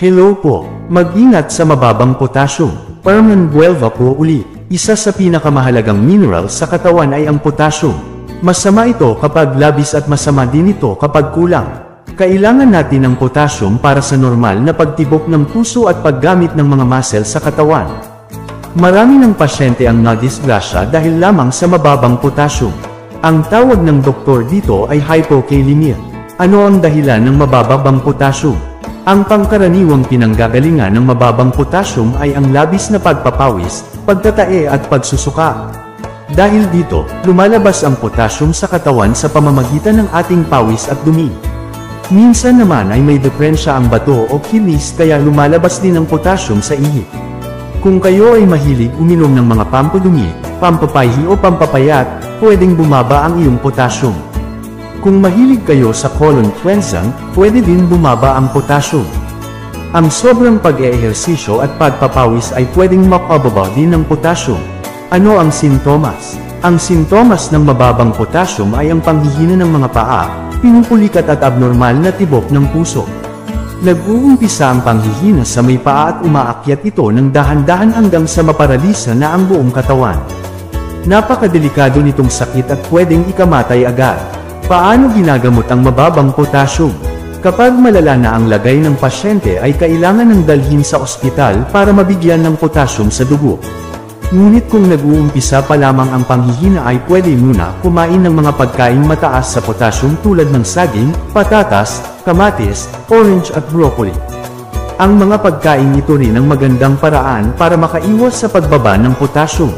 Hello po, mag-ingat sa mababang potassium. Perman guelva po uli. Isa sa pinakamahalagang mineral sa katawan ay ang potassium. Masama ito kapag labis at masama din ito kapag kulang. Kailangan natin ng potassium para sa normal na pagtibok ng puso at paggamit ng mga muscle sa katawan. Marami ng pasyente ang nadisgrasya dahil lamang sa mababang potassium. Ang tawag ng doktor dito ay hypokalemia. Ano ang dahilan ng mababang potassium? Ang pangkaraniwang pinanggagalingan ng mababang potassium ay ang labis na pagpapawis, pagtatae at pagsusuka. Dahil dito, lumalabas ang potassium sa katawan sa pamamagitan ng ating pawis at dumi. Minsan naman ay may depresya ang bato o kidneys kaya lumalabas din ang potassium sa ihi. Kung kayo ay mahilig uminom ng mga pampudumi, pampapayhi o pampapayat, pwedeng bumaba ang iyong potassium. Kung mahilig kayo sa colon cleansing, pwede din bumaba ang potassium. Ang sobrang pag-eehersisyo at pagpapawis ay pwedeng mapababa din ng potassium. Ano ang sintomas? Ang sintomas ng mababang potassium ay ang panghihina ng mga paa, pinupulikat at abnormal na tibok ng puso. Nag-uumpisa ang panghihina sa may paa at umaakyat ito ng dahan-dahan hanggang sa maparalisa na ang buong katawan. Napakadelikado nitong sakit at pwedeng ikamatay agad. Paano ginagamot ang mababang potassium? Kapag malala na ang lagay ng pasyente ay kailangan ng dalhin sa ospital para mabigyan ng potassium sa dugo. Ngunit kung nag-uumpisa pa lamang ang panghihina ay pwede muna kumain ng mga pagkaing mataas sa potassium tulad ng saging, patatas, kamatis, orange at broccoli. Ang mga pagkain ito rin ang magandang paraan para makaiwas sa pagbaba ng potassium.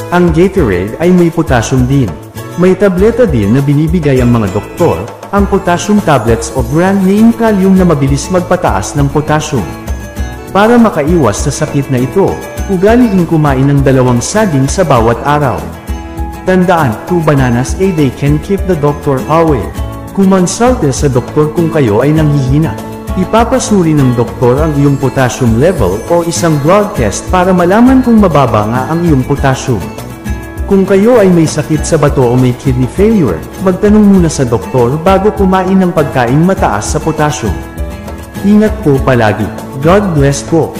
Ang Gatorade ay may potassium din. May tableta din na binibigay ang mga doktor, ang potassium tablets o brand name Kalium na mabilis magpataas ng potassium. Para makaiwas sa sakit na ito, ugaliin kumain ng 2 saging sa bawat araw. Tandaan, 2 bananas a day can keep the doctor away. Kumonsulte sa doktor kung kayo ay nanghihina. Ipapasuri ng doktor ang iyong potassium level o isang blood test para malaman kung mababa nga ang iyong potassium. Kung kayo ay may sakit sa bato o may kidney failure, magtanong muna sa doktor bago kumain ng pagkain mataas sa potassium. Ingat po palagi. God bless po.